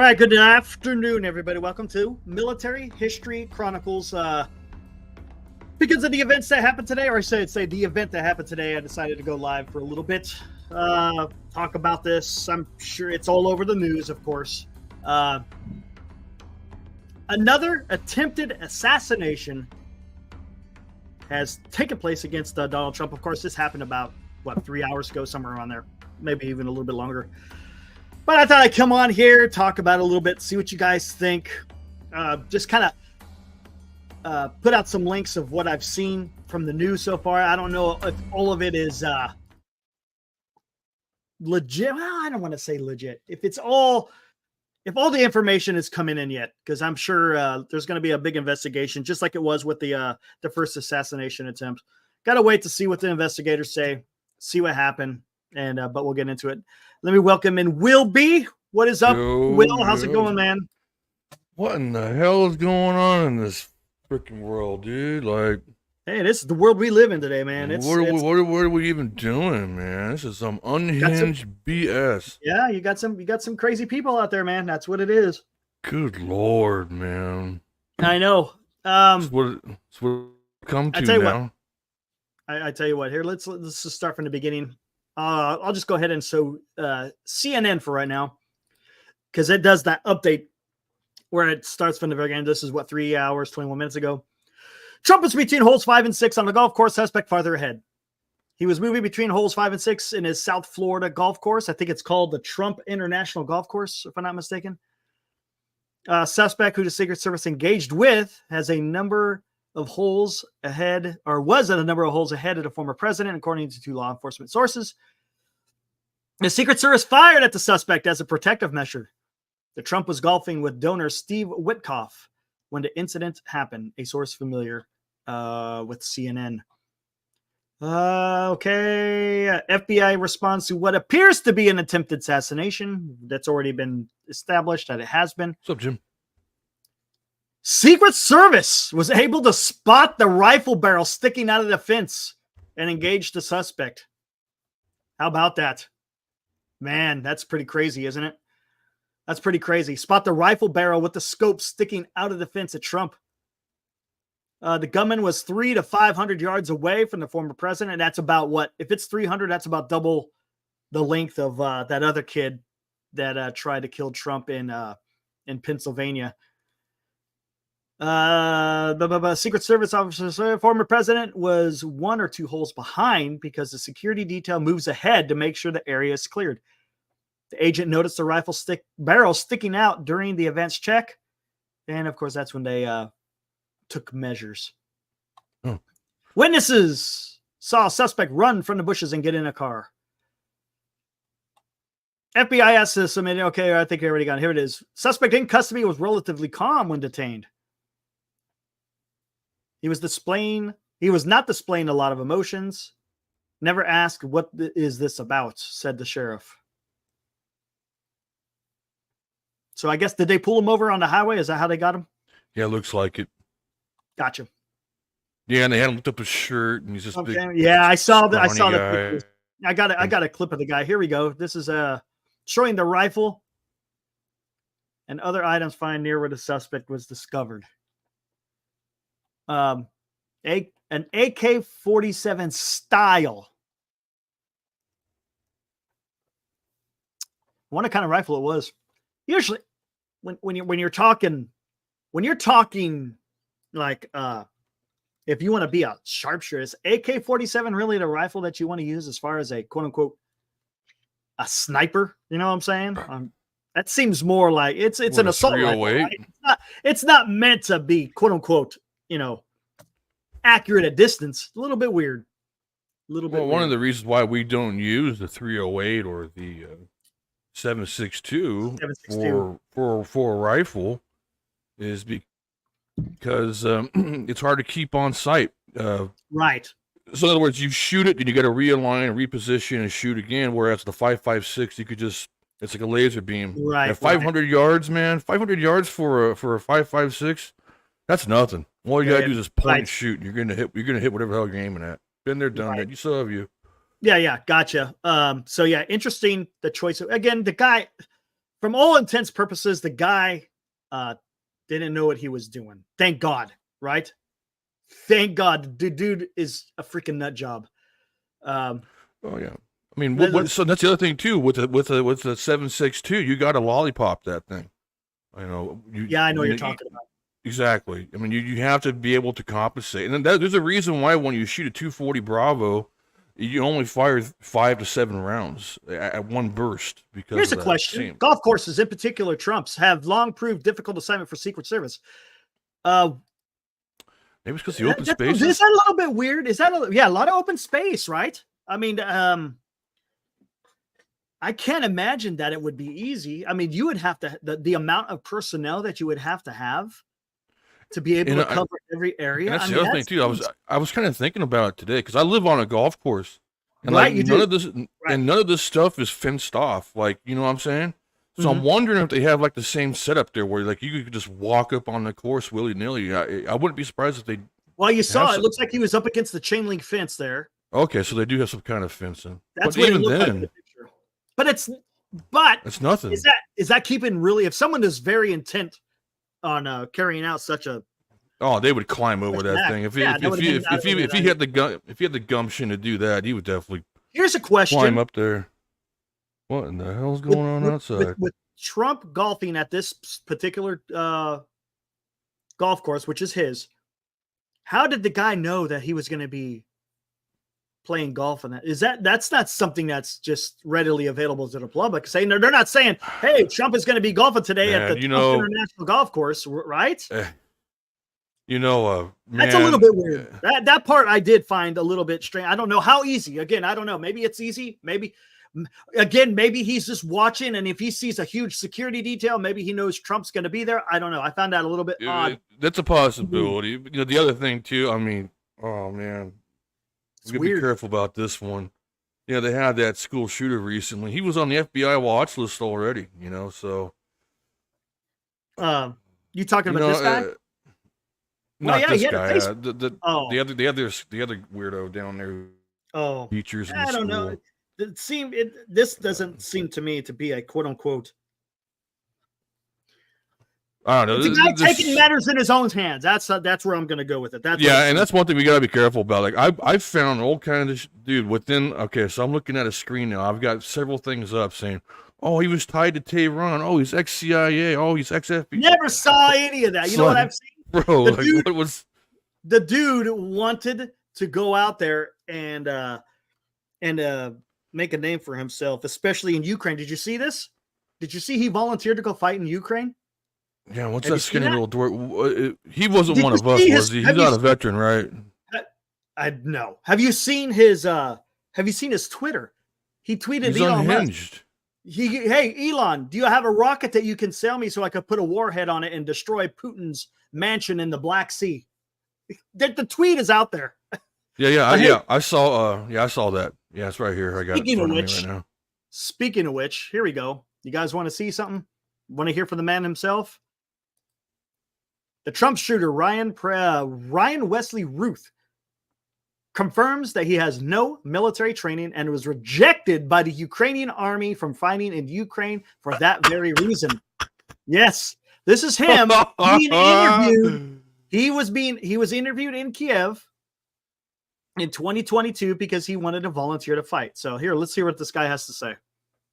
right, good afternoon, everybody. Welcome to Military History Chronicles. Because of the events that happened today, or I should say the event that happened today, I decided to go live for a little bit, talk about this. I'm sure it's all over the news, of course. Another attempted assassination has taken place against Donald Trump. Of course, this happened about, 3 hours ago, somewhere around there, maybe even a little bit longer. But I thought I'd come on here, talk about it a little bit, see what you guys think. Just kind of put out some links of what I've seen from the news so far. I don't know if all of it is legit. Well, I don't want to say legit. If all the information is coming in yet, because I'm sure there's going to be a big investigation, just like it was with the first assassination attempt. Got to wait to see what the investigators say, see what happened, and but we'll get into it. Let me welcome in Will B. What is up, Will? How's it going, man? What in the hell is going on in this freaking world, dude? Like, hey, this is the world we live in today, man. What are we even doing, man? This is some unhinged BS. Yeah, you got some crazy people out there, man. That's what it is. Good Lord, man. I know. It's what it come to now. I tell you what. Here, let's just start from the beginning. I'll just go ahead and CNN for right now, because it does that update where it starts from the very end. This is 3 hours, 21 minutes ago. Trump is between holes 5 and 6 on the golf course. Suspect farther ahead. He was moving between holes 5 and 6 in his South Florida golf course. I think it's called the Trump International Golf Course, if I'm not mistaken. Suspect who the Secret Service engaged with has a number of holes ahead, or was at a number of holes ahead of the former president, according to 2 law enforcement sources. The Secret Service fired at the suspect as a protective measure. The Trump was golfing with donor Steve Witkoff when the incident happened, a source familiar with CNN. Okay. FBI responds to what appears to be an attempted assassination. That's already been established that it has been. What's up, Jim? Secret Service was able to spot the rifle barrel sticking out of the fence and engage the suspect. How about that? Man, that's pretty crazy, isn't it? That's pretty crazy. Spot the rifle barrel with the scope sticking out of the fence at Trump. The gunman was 300 to 500 yards away from the former president. That's about what? If it's 300, that's about double the length of that other kid that tried to kill Trump in Pennsylvania. Secret Service officer, former president, was 1 or 2 holes behind because the security detail moves ahead to make sure the area is cleared. The agent noticed the rifle barrel sticking out during the event's check. And of course, that's when they took measures. Oh. Witnesses saw a suspect run from the bushes and get in a car. FBI asked to submit. Okay, I think I already got it. Here it is. Suspect in custody was relatively calm when detained. He was not displaying a lot of emotions. Never asked, what is this about, said the sheriff. So I guess, did they pull him over on the highway? Is that how they got him? Yeah, looks like it. Gotcha. Yeah, and they hadn't looked up his shirt, and he's just big. Yeah, I saw that. Guy. I got a clip of the guy. Here we go. This is showing the rifle and other items found near where the suspect was discovered. An AK-47 style. I wonder what kind of rifle it was. Usually, when you're talking like if you want to be a sharpshooter, is AK-47 really the rifle that you want to use as far as a quote unquote a sniper? You know what I'm saying? That seems more like it's an assault rifle. Right? It's not meant to be quote unquote, accurate at distance. A little bit weird. One of the reasons why we don't use the 308 or the 7.62 for a rifle is because it's hard to keep on sight. Right. So in other words, you shoot it and you got to realign, reposition, and shoot again. Whereas the 5.56, you could just, it's like a laser beam. Right. At 500 yards, man, 500 yards for a 5.56, that's nothing. All you gotta do is just point and shoot. And you're gonna hit whatever the hell you're aiming at. Been there, done that. You still have you. Yeah, gotcha. So yeah, interesting the choice. Again, the guy, from all intents purposes, the guy didn't know what he was doing. Thank God, right? Thank God. The dude is a freaking nut job. Oh yeah. I mean, so that's the other thing too. With the 7.62, you got to lollipop that thing. I know. I know what you're talking about. Exactly. I mean, you have to be able to compensate, and then there's a reason why when you shoot a 240 Bravo, you only fire 5 to 7 rounds at one burst. Because here's a question: golf courses, in particular, Trumps have long proved difficult assignment for Secret Service. Maybe it's because the open space. Is that a little bit weird? Is that a lot of open space, right? I mean, I can't imagine that it would be easy. I mean, you would have to the amount of personnel that you would have to be able to cover every area. And that's the other thing too. I was kind of thinking about it today because I live on a golf course, and like none of this stuff is fenced off. Like, you know what I'm saying? So I'm wondering if they have like the same setup there, where like you could just walk up on the course willy nilly. I wouldn't be surprised if they. Well, you saw it looks like he was up against the chain link fence there. Okay, so they do have some kind of fencing. That's what even it looked like in the picture. But it's nothing. Is that keeping really? If someone is very intent on carrying out such a, they would climb over that thing. If he had the gumption to do that, he would definitely. Here's a question: climb up there. What in the hell's going on outside? With Trump golfing at this particular golf course, which is his, how did the guy know that he was going to be playing golf? And that's not something that's just readily available to the public. They're not saying, "Hey, Trump is going to be golfing today at the International Golf Course," right? That's a little bit weird. That part I did find a little bit strange. I don't know how easy. Again, I don't know. Maybe it's easy. Maybe he's just watching, and if he sees a huge security detail, maybe he knows Trump's going to be there. I don't know. I found that a little bit odd. That's a possibility. The other thing too. I mean, oh man. We gotta be careful about this one. Yeah, they had that school shooter recently. He was on the FBI watch list already, so. You talking about this guy? Not this guy. The other weirdo down there. Oh, teachers. I don't know. This doesn't seem to me to be a quote unquote. I don't know. It's a guy taking matters in his own hands. That's where I'm going to go with it. And that's one thing we got to be careful about. Like I've found all kinds of dude within. Okay, so I'm looking at a screen now. I've got several things up saying, "Oh, he was tied to Tehran. Oh, he's ex-CIA. Oh, he's ex-FBI." Never saw any of that. You know what I've seen, bro? What was the dude wanted to go out there and make a name for himself, especially in Ukraine. Did you see this? Did you see he volunteered to go fight in Ukraine? Yeah, what's that skinny little dwarf? He wasn't one of us, was he? He's not a veteran, right? I know. Have you seen his Twitter? He tweeted He's unhinged. Hey, Elon, do you have a rocket that you can sell me so I could put a warhead on it and destroy Putin's mansion in the Black Sea? The tweet is out there. I saw that. Yeah, it's right here. I got it in front of me right now. Speaking of which, here we go. You guys want to see something? Want to hear from the man himself? The Trump shooter, Ryan Wesley Ruth, confirms that he has no military training and was rejected by the Ukrainian army from fighting in Ukraine for that very reason. Yes, this is him being interviewed. He was interviewed in Kiev in 2022 because he wanted to volunteer to fight. So here, let's hear what this guy has to say.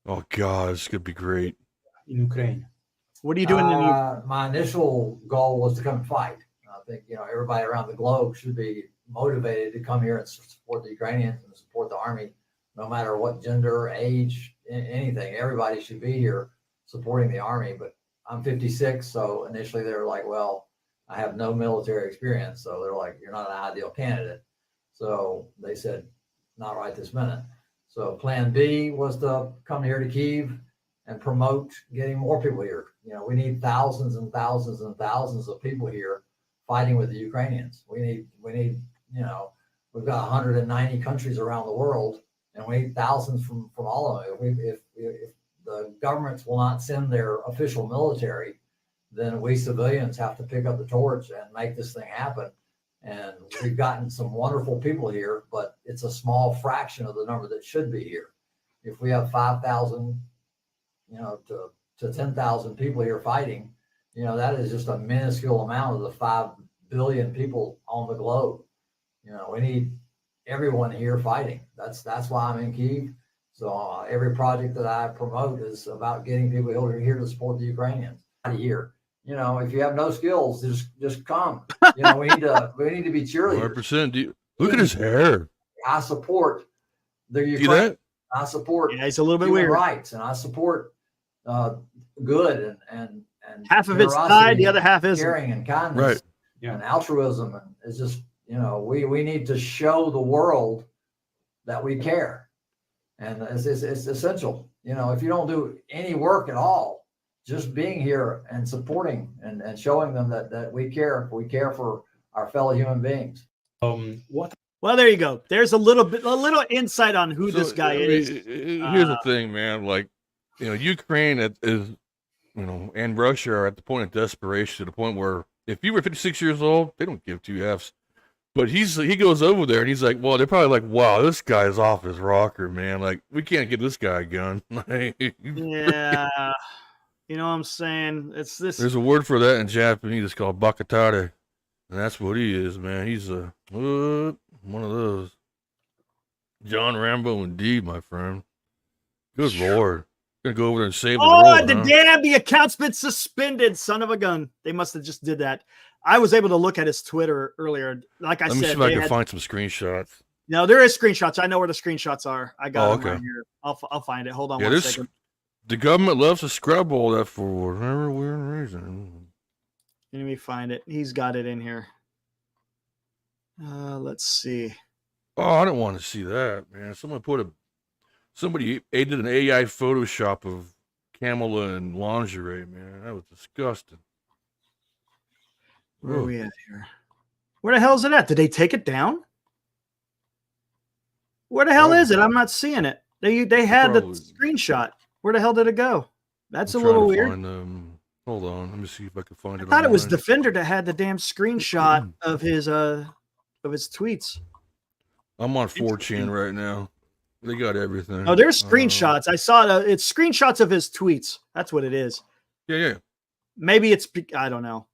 Oh God, this could be great. In Ukraine. What are you doing? My initial goal was to come and fight. I think everybody around the globe should be motivated to come here and support the Ukrainians and support the army, no matter what gender, age, anything. Everybody should be here supporting the army. But I'm 56, so initially they were like, "Well, I have no military experience," so they're like, "You're not an ideal candidate." So they said, "Not right this minute." So Plan B was to come here to Kyiv and promote getting more people here. We need thousands and thousands and thousands of people here fighting with the Ukrainians. We need, we've got 190 countries around the world, and we need thousands from all of them. If the governments will not send their official military, then we civilians have to pick up the torch and make this thing happen. And we've gotten some wonderful people here, but it's a small fraction of the number that should be here. If we have 5,000, to to 10,000 people here fighting, you know, that is just a minuscule amount of the 5 billion people on the globe. You know, we need everyone here fighting. That's why I'm in Kyiv. So every project that I promote is about getting people here to support the Ukrainians. Here, you know, if you have no skills, just come. You know, we need to be cheerleaders. 100%. Look at his hair. I support the See Ukraine. that? I support Yeah, he's a little bit human weird. rights, and I support good and Half of it's generosity, tied, the other half isn't. caring and kindness, Right. Yeah. and altruism, and it's just, you know, we need to show the world that we care, and it's essential. You know, if you don't do any work at all, just being here and supporting and showing them that we care for our fellow human beings. What? Well, there you go. There's a little insight on who this guy is. Here's the thing, man. Like, you know, Ukraine is, you know, and Russia are at the point of desperation, to the point where if you were 56 years old, they don't give two Fs. But he goes over there and he's like, well, they're probably like, wow, this guy's off his rocker, man. Like, we can't give this guy a gun. Yeah. You know what I'm saying? It's this. There's a word for that in Japanese. It's called bakatare. And that's what he is, man. He's one of those. John Rambo indeed, my friend. Good Lord. Gonna go over there and save the world. The account's been suspended, son of a gun. They must have just did that. I was able to look at his Twitter earlier. Like I said, let me see if I can find some screenshots. No, there is screenshots. I know where the screenshots are. I got them okay. right here. I'll find it. Hold on Yeah, one second. The government loves to scrub all that for whatever weird reason. Let me find it. He's got it in here. Let's see. Oh, I don't want to see that, man. Somebody did an AI Photoshop of Kamala in lingerie, man. That was disgusting. Where are we at here? Where the hell is it at? Did they take it down? Where the hell is it? I'm not seeing it. They had the screenshot. Where the hell did it go? That's a little weird. Hold on, let me see if I can find it. I thought it was Defender that had the damn screenshot of his tweets. I'm on 4chan right now. They got everything. Oh, there's screenshots. I saw it. It's screenshots of his tweets. That's what it is. Yeah. Maybe it's, I don't know.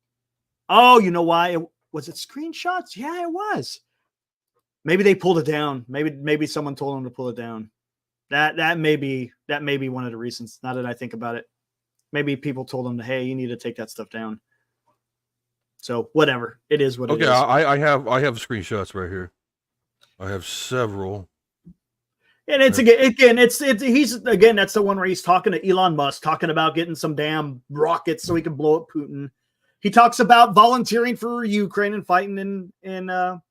Oh, you know why? Was it screenshots? Yeah, it was. Maybe they pulled it down. Maybe someone told them to pull it down. That may be one of the reasons. Now that I think about it, maybe people told them, hey, you need to take that stuff down. So whatever, it is what it is. Okay, I have screenshots right here. I have several. And it's again, that's the one where he's talking to Elon Musk, talking about getting some damn rockets so he can blow up Putin. He talks about volunteering for Ukraine and fighting in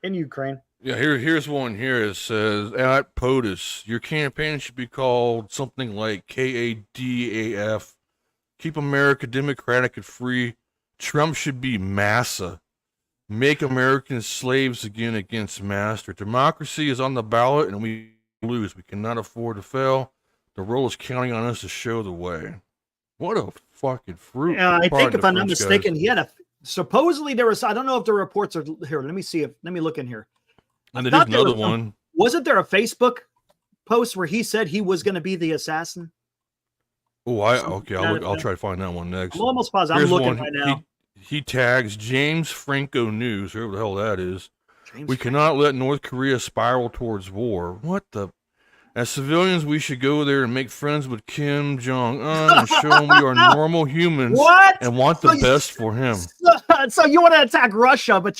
Ukraine. Yeah, here's one here. It says, at POTUS, your campaign should be called something like KADAF. Keep America democratic and free. Trump should be MASA. Make Americans slaves again against master. Democracy is on the ballot and we lose. We cannot afford to fail. The world is counting on us to show the way. What a fucking fruit. Yeah, I think if I'm not mistaken, he had supposedly there was, I don't know if the reports are here. Let me look in here. And there's another one. Wasn't there a Facebook post where he said he was going to be the assassin? Oh, I'll try to find that one next. I'm almost positive. I'm looking right now. He tags James Franco News, whoever the hell that is. We cannot let North Korea spiral towards war. What the? As civilians, we should go there and make friends with Kim Jong-un and show him we are normal humans and want the best for him. So you want to attack Russia, but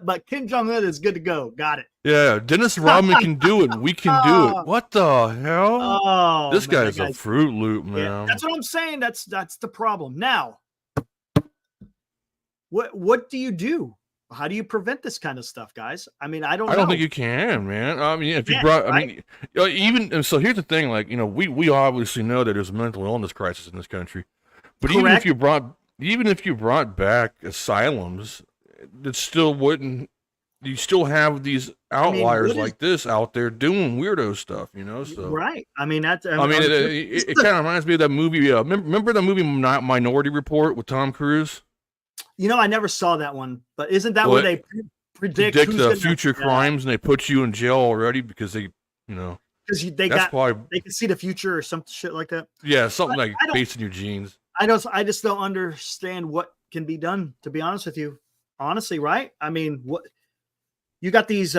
but Kim Jong-un is good to go. Got it. Yeah, Dennis Rodman can do it. We can do it. What the hell? Oh, this guy's a Fruit Loop, man. Yeah, that's what I'm saying. That's the problem. Now, what do you do? How do you prevent this kind of stuff, guys? I mean, I don't think you can, man. I mean, if you even so, here's the thing. Like, you know, we obviously know that there's a mental illness crisis in this country, but even if you brought back asylums, it still wouldn't. You still have these outliers like this out there doing weirdo stuff, you know. So right. I mean, it kind of reminds me of that movie. Remember the movie Minority Report with Tom Cruise? You know, I never saw that one, but isn't that where they predict the future crimes and they put you in jail already because they, you know. because That's why. they can see the future or some shit like that. Yeah, something But like based in your genes. I just don't understand what can be done, to be honest with you. Honestly, right? I mean, what you got these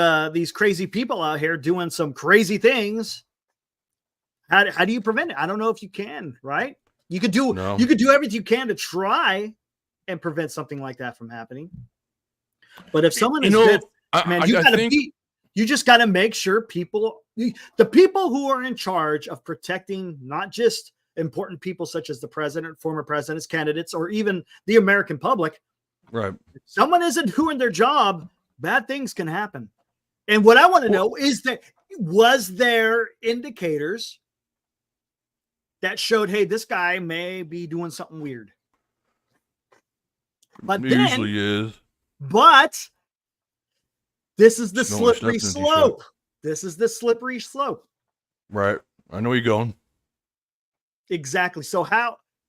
crazy people out here doing some crazy things. How do you prevent it? I don't know if you can, right? You could do everything you can to try and prevent something like that from happening. But if someone is good, man, you just got to make sure the people who are in charge of protecting not just important people such as the president, former presidents, candidates, or even the American public. Right. If someone isn't doing their job, bad things can happen. And what I want to know is was there indicators that showed, hey, this guy may be doing something weird? But it usually is. But this is the slippery slope. This is the slippery slope. Right. I know where you're going. Exactly. So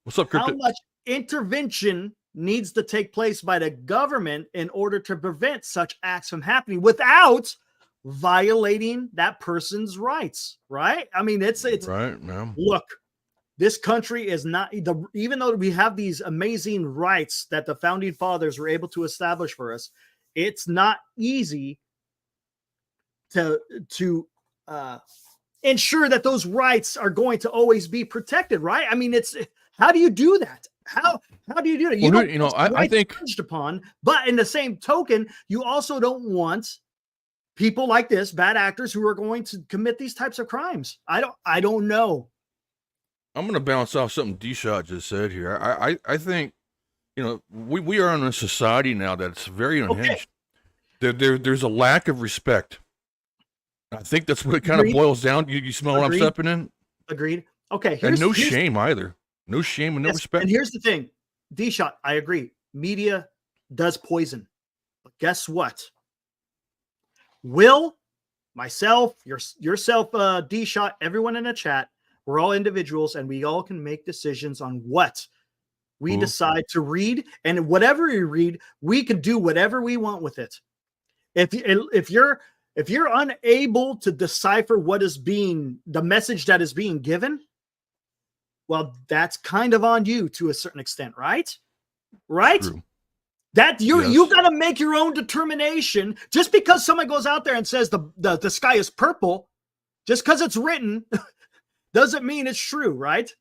what's up, Cryptic? How much intervention needs to take place by the government in order to prevent such acts from happening without violating that person's rights? Right. I mean, it's right. No. Look, this country is not even though we have these amazing rights that the founding fathers were able to establish for us, it's not easy to ensure that those rights are going to always be protected, right? I mean, how do you do that? How do you do that? I think judged upon, but in the same token, you also don't want people like this, bad actors who are going to commit these types of crimes. I don't know. I'm going to bounce off something D-Shot just said here. I think, we are in a society now that's very unhinged. Okay. There's a lack of respect. I think that's what it kind of boils down. You smell what I'm stepping in? Agreed. Okay. And no shame either. No shame and no respect. And here's the thing. D-Shot, I agree. Media does poison. But guess what? Will, myself, yourself, D-Shot, everyone in the chat, we're all individuals and we all can make decisions on what we decide to read. And whatever we read, we can do whatever we want with it. If you're unable to decipher what is the message that is being given, well, that's kind of on you to a certain extent, right? Right? True. That you got to make your own determination. Just because someone goes out there and says the sky is purple, just because it's written, doesn't mean it's true, right?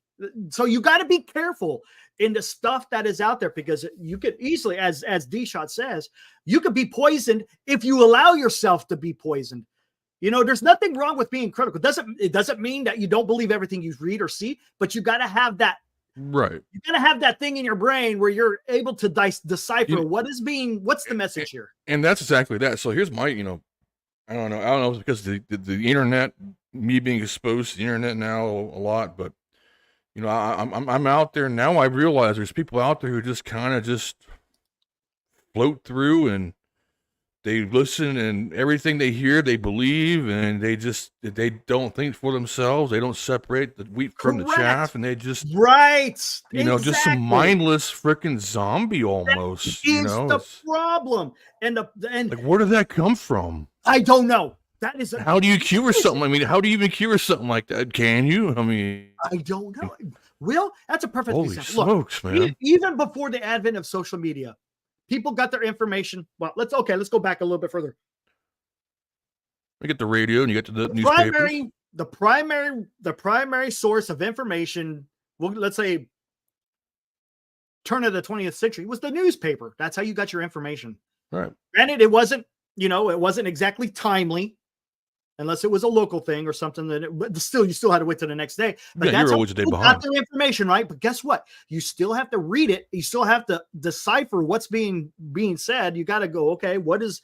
So you got to be careful in the stuff that is out there, because you could easily, as D-Shot says, you could be poisoned if you allow yourself to be poisoned. There's nothing wrong with being critical. It doesn't mean that you don't believe everything you read or see, but you got to have that. Right. You got to have that thing in your brain where you're able to decipher what's the message here. And that's exactly that. So here's my, I don't know. I don't know if it's because the internet, me being exposed to the internet now a lot, but I'm out there now. I realize there's people out there who just kind of just float through and they listen, and everything they hear, they believe, and they don't think for themselves. They don't separate the wheat from the chaff, and they just just some mindless freaking zombie almost. The problem. And like, where did that come from? I don't know. That is how do you cure something? I mean, how do you even cure something like that? Can you? I mean, I don't know. Will, that's a perfect holy example. Smokes, Look, man. Even before the advent of social media, people got their information. Well, let's go back a little bit further. You get the radio and you get to the newspapers. The primary source of information, well, let's say turn of the 20th century, was the newspaper. That's how you got your information. Right. Granted, it wasn't exactly timely, unless it was a local thing or something. But you still had to wait till the next day. But that's how you got their information, right? But guess what? You still have to read it. You still have to decipher what's being said. You got to go, okay, what is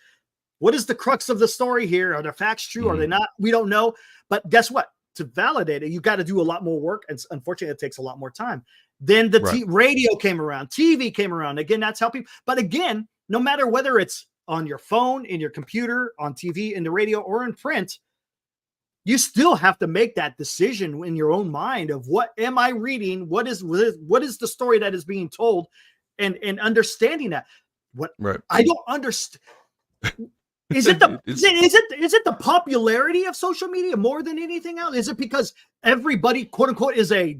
the crux of the story here? Are the facts true? Are they not? We don't know. But guess what? To validate it, you got to do a lot more work. And unfortunately, it takes a lot more time. Then the radio came around. TV came around. Again, that's how people. But again, no matter whether it's on your phone, in your computer, on TV, in the radio, or in print, you still have to make that decision in your own mind of what am I reading? What is the story that is being told, and understanding that. I don't understand. Is it the popularity of social media more than anything else? Is it because everybody, quote unquote, is a,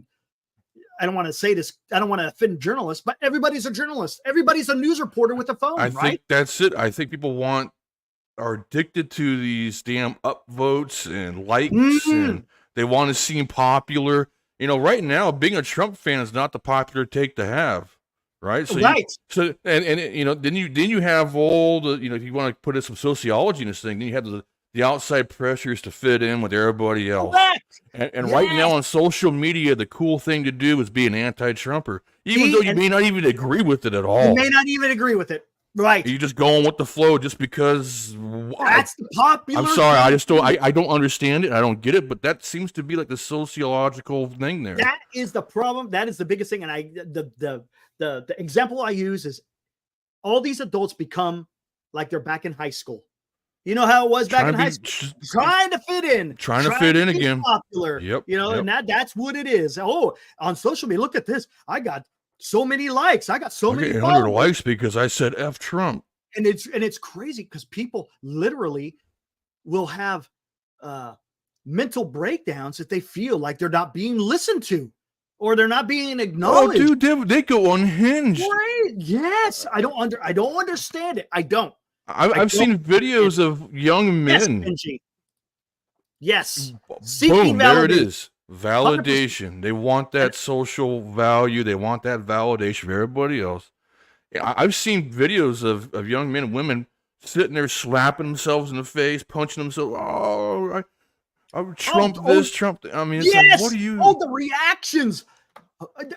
I don't want to say this, I don't want to offend journalists, but everybody's a journalist. Everybody's a news reporter with a phone, I right? think that's it. I think people are addicted to these damn upvotes and likes, and they want to seem popular. You know, right now, being a Trump fan is not the popular take to have, right? So right. And you know, then you have all the, you know, if you want to put in some sociology in this thing, then you have the outside pressures to fit in with everybody else. Correct. And right now on social media, the cool thing to do is be an anti-Trumper, even though you may not even agree with it at all. You may not even agree with it. Right. You're just going with the flow just because. That's the popular. I'm sorry, I don't understand it. I don't get it, but that seems to be like the sociological thing there. That is the problem. That is the biggest thing. And the example I use is all these adults become like they're back in high school. You know how it was back in high school? Trying to fit in. Trying to fit in again. Popular. Yep. You know, and that's what it is. Oh, on social media, look at this. I got so many likes. I got so many 800 likes because I said F Trump. And it's crazy because people literally will have mental breakdowns if they feel like they're not being listened to or they're not being acknowledged. Oh, dude, they go unhinged. Right. Yes. I don't understand it. I don't. I've seen videos of young men. Yes. Boom, there it is. Validation. 100%. They want that social value. They want that validation from everybody else. I've seen videos of young men and women sitting there slapping themselves in the face, punching themselves. Oh, I Trump this, Trump that. I mean, it's like, what are you? Oh, the reactions.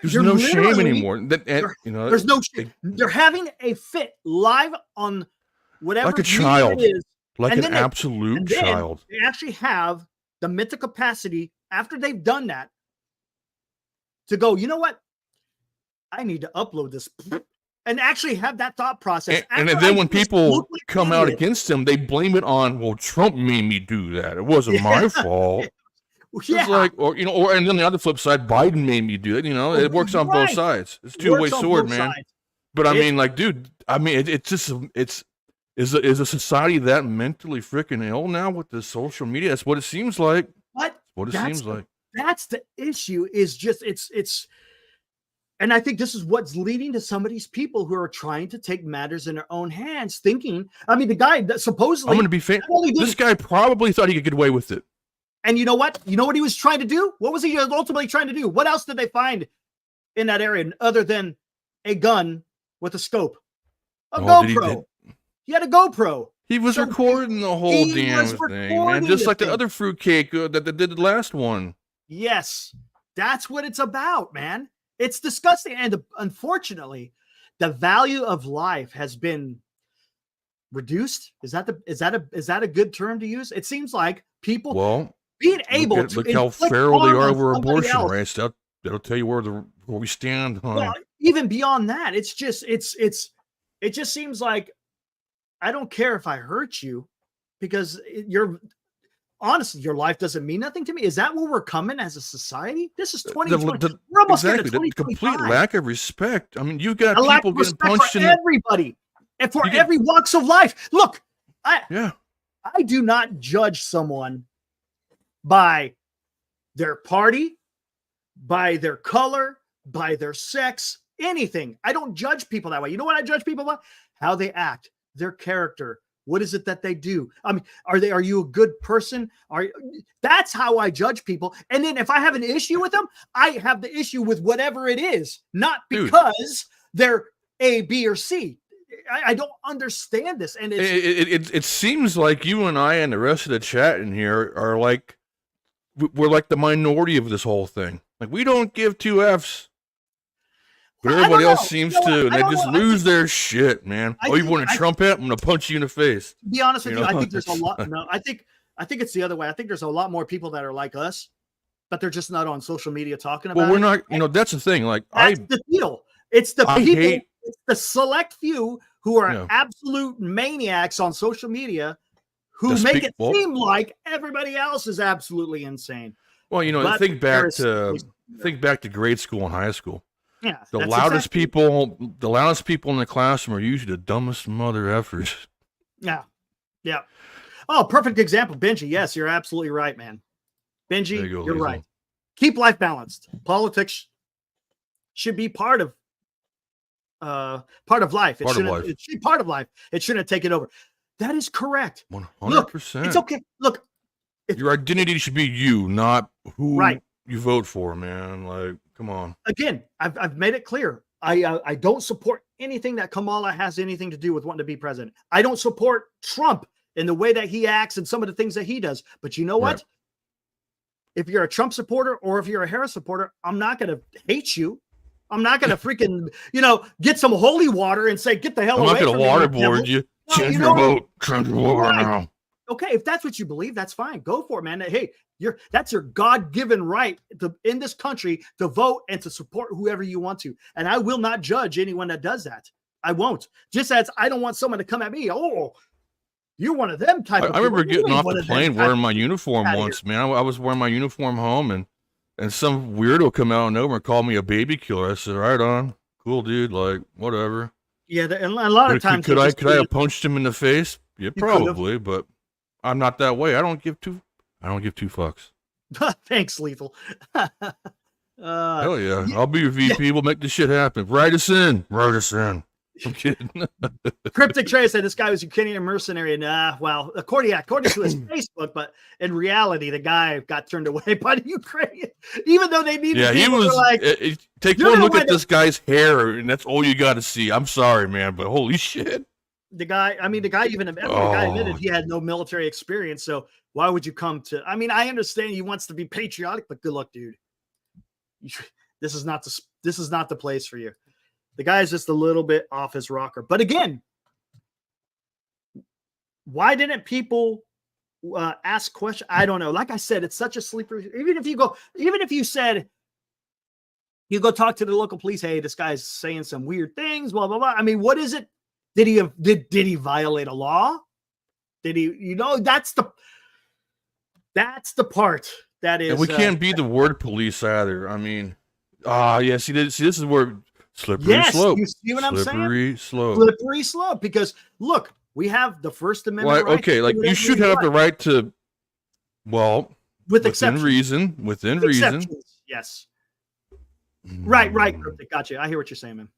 There's no shame anymore. There's no shame. They're having a fit live on whatever, like a child, it is. Like an absolute child. They actually have the mental capacity after they've done that to go, you know what? I need to upload this and actually have that thought process. And then when people come out against them, they blame it on, well, Trump made me do that. It wasn't my fault. Yeah. It's like, and then the other flip side, Biden made me do it. You know, it works on both sides. It's a two-way sword, man. But I mean, like, dude, I mean, is a society that mentally freaking ill now with the social media? That's what it seems like. What it seems like. That's the issue. Is just it's, and I think this is what's leading to some of these people who are trying to take matters in their own hands, thinking. I mean, the guy that supposedly, I'm going to be fair. This guy probably thought he could get away with it. And you know what? You know what he was trying to do? What was he ultimately trying to do? What else did they find in that area other than a gun with a scope? A GoPro. He had a GoPro. He was recording the whole damn thing, man. Just like the other fruitcake that did the last one. Yes. That's what it's about, man. It's disgusting. And unfortunately, the value of life has been reduced. Is that a good term to use? It seems like people being able to look how feral they are over abortion rights. That'll tell you where we stand. Well, even beyond that, it's just it just seems like I don't care if I hurt you because honestly, your life doesn't mean nothing to me. Is that where we're coming as a society? This is 2020. We're almost into 2025. The complete lack of respect. I mean, you got people getting punched in everybody and for every walks of life. Look, I do not judge someone by their party, by their color, by their sex, anything. I don't judge people that way. You know what I judge people by? How they act, their character. What is it that they do? I mean, are you a good person? That's how I judge people. And then if I have an issue with them, I have the issue with whatever it is, not because they're A, B, or C. I don't understand this. And it seems like you and I and the rest of the chat in here are like, we're like the minority of this whole thing. Like, we don't give two Fs. But everybody else seems to, and they just lose their shit, man. You want a Trump hat? I'm going to punch you in the face. To be honest with you, I think there's a lot. No, I think it's the other way. I think there's a lot more people that are like us, but they're just not on social media talking about it. Well, we're not, that's the thing. Like, that's the deal. It's the people, it's the select few who are absolute maniacs on social media who make it seem like everybody else is absolutely insane. Well, think back to grade school and high school. Yeah, the loudest people in the classroom are usually the dumbest mother effers. Yeah, Yeah. Oh, perfect example. Benji. Yes, you're absolutely right, man. Benji, you're right. Keep life balanced. Politics should be part of life. It should be part of life. It shouldn't take it over. That is correct. 100%. It's okay. Look, your identity should be you, not who right. you vote for, man. Like, come on. Again, I've made it clear. I don't support anything that Kamala has anything to do with wanting to be president. I don't support Trump in the way that he acts and some of the things that he does. But you know what? Right. If you're a Trump supporter or if you're a Harris supporter, I'm not going to hate you. I'm not going to freaking, get some holy water and say, get the hell away from me. I'm not going to waterboard you. Change your vote. Change your vote now. Okay, if that's what you believe, that's fine. Go for it, man. Hey, that's your God-given right in this country to vote and to support whoever you want to. And I will not judge anyone that does that. I won't. Just as I don't want someone to come at me. Oh, you're one of them type of I remember people. getting off the plane wearing my uniform once, man. I was wearing my uniform home, and some weirdo come out and over and called me a baby killer. I said, right on. Cool, dude. Like, whatever. Yeah, and a lot of times. Could I have punched him in the face? Yeah, probably, but I'm not that way. I don't give two fucks. Thanks, Lethal. Hell yeah. I'll be your VP. We'll make this shit happen. Write us in. I'm kidding. Cryptic Trey said this guy was Ukrainian mercenary. Well, according to his Facebook, but in reality, the guy got turned away by the Ukrainian, even though they needed. Yeah, he was like, take one look at this guy's hair, and that's all you got to see. I'm sorry, man, but holy shit. The guy admitted he had no military experience. So why would you come to? I mean, I understand he wants to be patriotic, but good luck, dude. This is not the place for you. The guy's just a little bit off his rocker. But again, why didn't people ask questions? I don't know. Like I said, it's such a sleeper. Even if you said, you go talk to the local police, hey, this guy's saying some weird things, blah, blah, blah. I mean, what is it? Did he violate a law? Did he, that's the part that is. And we can't be the word police either. I mean, see, this is where slippery slope. You see what I'm saying? Slippery slope. Because look, we have the First Amendment. Well, okay, like you should have the right to, within reason. Yes. Right. Cryptic. Gotcha. I hear what you're saying, man.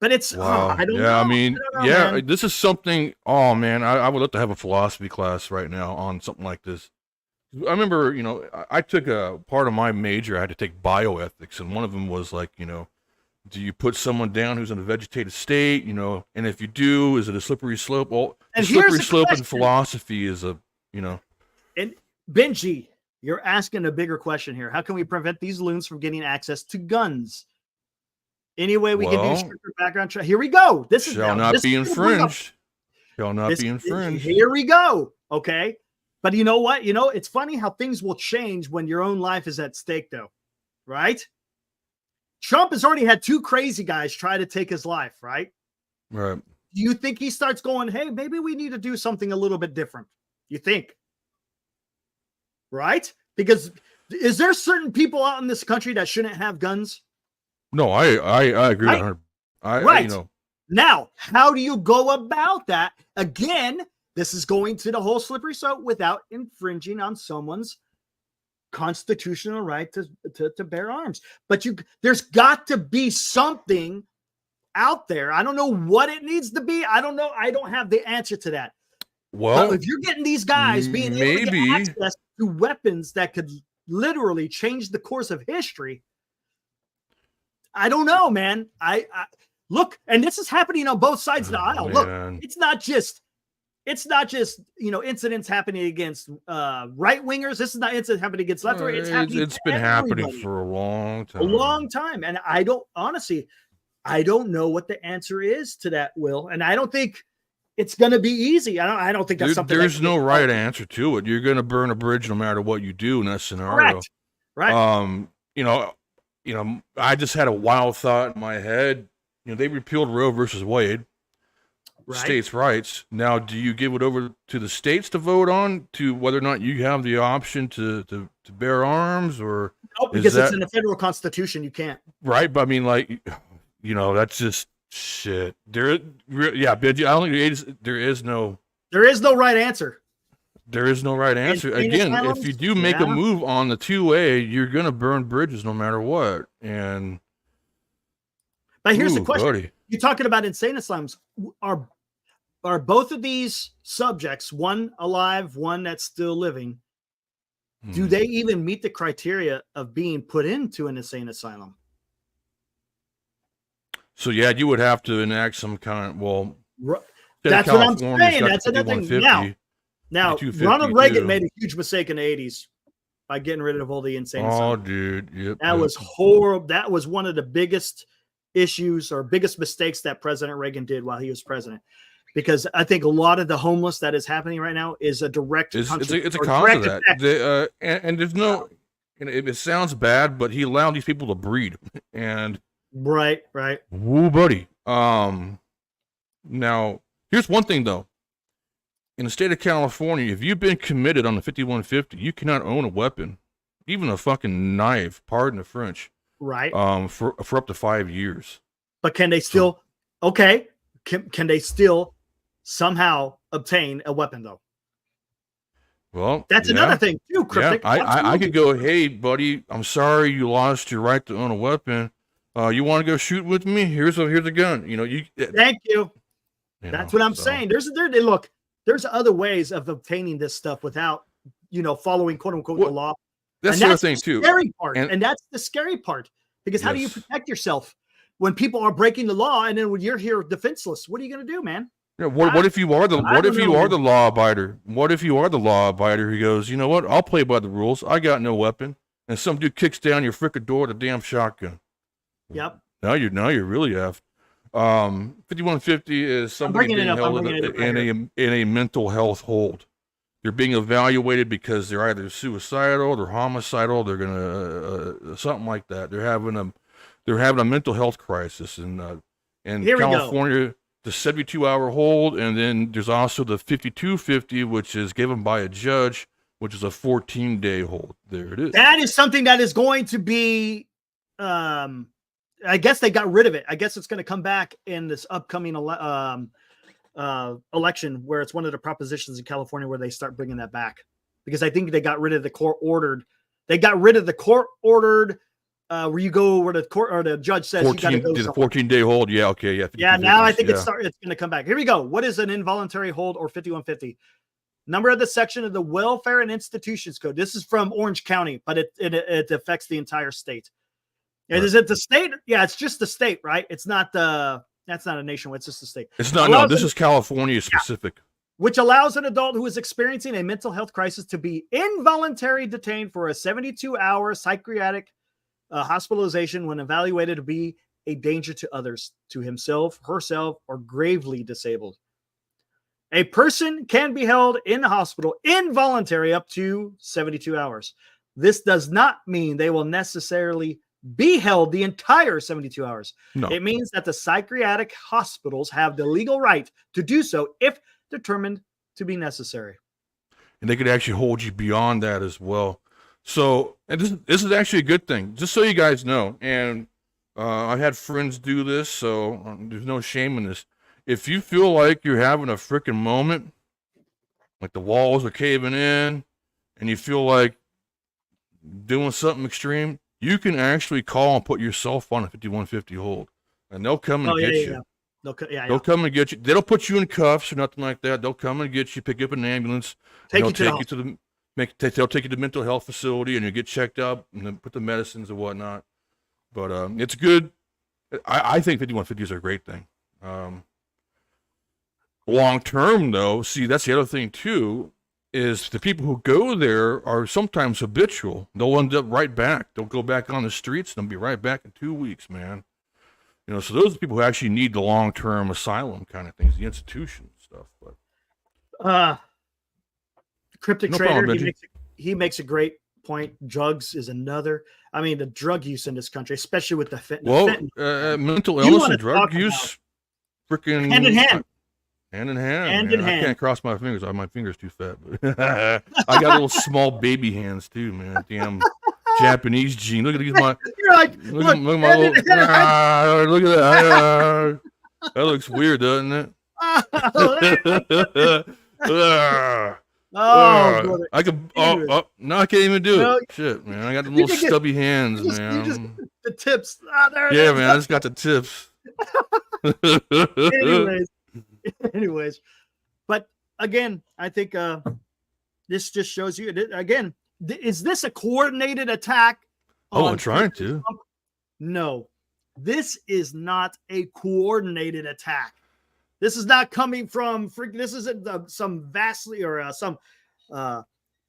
But it's, I don't know. I mean, man. This is something, man, I would love to have a philosophy class right now on something like this. I remember, I took a part of my major, I had to take bioethics, and one of them was like, do you put someone down who's in a vegetative state, and if you do, is it a slippery slope? Well, the slippery slope in philosophy is And Benji, you're asking a bigger question here. How can we prevent these loons from getting access to guns? Any way we can do stricter background check. Here we go. This shall not be infringed. Shall not be infringed. Here we go. Okay. But you know what? It's funny how things will change when your own life is at stake, though. Right? Trump has already had 2 crazy guys try to take his life, right? Right. Do you think he starts going, hey, maybe we need to do something a little bit different? You think? Right? Because is there certain people out in this country that shouldn't have guns? No, I agree. Right. Now, how do you go about that? Again, this is going to the whole slippery slope without infringing on someone's constitutional right to bear arms. But there's got to be something out there. I don't know what it needs to be. I don't know. I don't have the answer to that. Well, if you're getting these guys being able to get access to weapons that could literally change the course of history, I don't know, man. I look, and this is happening on both sides of the aisle. Man. Look, it's not just incidents happening against right wingers. This is not incidents happening against left wingers. It's been happening for a long time. And I don't know what the answer is to that, Will. And I don't think it's going to be easy. I don't think that's something. There's no right answer to it. You're going to burn a bridge no matter what you do in that scenario. Correct. Right. I just had a wild thought in my head. They repealed Roe versus Wade, states' rights. Now, do you give it over to the states to vote on to whether or not you have the option to bear arms, or no, because it's in the federal constitution. You can't. Right, but I mean, that's just Shit. Yeah, but I don't think there is no right answer. There is no right answer. Again, if you do make a move on the 2A, you're gonna burn bridges no matter what. And but here's the question: buddy. You're talking about insane asylums. Are both of these subjects, one alive, one that's still living? Do they even meet the criteria of being put into an insane asylum? So yeah, you would have to enact some kind of that's what I'm saying. That's another thing. Now Ronald Reagan made a huge mistake in the 80s by getting rid of all the insane asylums. Dude, yep. That was horrible. That was one of the biggest issues or biggest mistakes that President Reagan did while he was president. Because I think a lot of the homeless that is happening right now is a direct it's a cause of that. And there's no, it sounds bad, but he allowed these people to breed. And right. Woo, buddy. Now, here's one thing though. In the state of California, if you've been committed on the 5150, you cannot own a weapon, even a fucking knife. Pardon the French. Right. For up to 5 years. But can they still? Okay. Can they still somehow obtain a weapon though? Well, that's another thing too, Cryptic. Yeah, I could go, hey buddy, I'm sorry you lost your right to own a weapon. You want to go shoot with me? Here's a gun. Thank you. That's what I'm saying. Look, there's other ways of obtaining this stuff without, following quote unquote the law. That's the other thing too. Scary part, and that's the scary part because how do you protect yourself when people are breaking the law and then when you're here defenseless? What are you going to do, man? Yeah, what if you are the law abider? What if you are the law abider who goes, you know what? I'll play by the rules. I got no weapon, and some dude kicks down your frickin' door with a damn shotgun. Yep. Now you're really effed. 5150 is somebody being held in a mental health hold. They're being evaluated because they're either suicidal, they're homicidal, they're gonna something like that. They're having a mental health crisis, and in California, the 72-hour hold, and then there's also the 5250, which is given by a judge, which is a 14-day hold. There it is. That is something that is going to be. I guess they got rid of it. I guess it's going to come back in this upcoming election, where it's one of the propositions in California where they start bringing that back, because I think they got rid of the court ordered. They got rid of the court ordered. Where you go where the court or the judge says 14, you got to go. The 14-day hold. Yeah. Okay. Yeah. Yeah. Now I think it's going to come back. Here we go. What is an involuntary hold or 5150? Number of the section of the Welfare and Institutions Code. This is from Orange County, but it affects the entire state. Right. Is it the state? Yeah, it's just the state, right? It's not that's not a nationwide. It's just the state. It's not. No, this is California specific. Which allows an adult who is experiencing a mental health crisis to be involuntarily detained for a 72-hour psychiatric hospitalization when evaluated to be a danger to others, to himself, herself, or gravely disabled. A person can be held in the hospital involuntary up to 72 hours. This does not mean they will necessarily be held the entire 72 hours. No. It means that the psychiatric hospitals have the legal right to do so if determined to be necessary. And they could actually hold you beyond that as well. So, and this is actually a good thing, just so you guys know. And I've had friends do this, so there's no shame in this. If you feel like you're having a freaking moment, like the walls are caving in, and you feel like doing something extreme, you can actually call and put yourself on a 5150 hold, and they'll come and get you. Yeah. They'll come and get you. They don't put you in cuffs or nothing like that. They'll come and get you, pick you up in an ambulance. They'll take you to the mental health facility, and you get checked up and then put the medicines and whatnot. But it's good. I think 5150s are a great thing. Long term, though, see, that's the other thing too, is the people who go there are sometimes habitual. They'll end up right back. They'll go back on the streets and they'll be right back in 2 weeks, man. So those are the people who actually need the long-term asylum kind of things, the institution stuff. But Cryptic Trader, he makes a great point. Drugs is another. I mean, the drug use in this country, especially with the fentanyl. Well, mental illness and drug use, freaking hand in hand. Hand in hand. I can't cross my fingers. My finger's too fat. But I got little small baby hands too, man. Damn Japanese gene. Look at these. You're like, look at my little. Look at that. That looks weird, doesn't it? Brother. I could. No, I can't even do No, it. Shit, man. I got the you little can get- stubby hands, you just man. the tips. There it Yeah, is. man. I just got the tips. anyways, but again, I think this just shows you again. Is this a coordinated attack? Oh, I'm trying to. No, this is not a coordinated attack. This is not coming from this isn't some vastly or some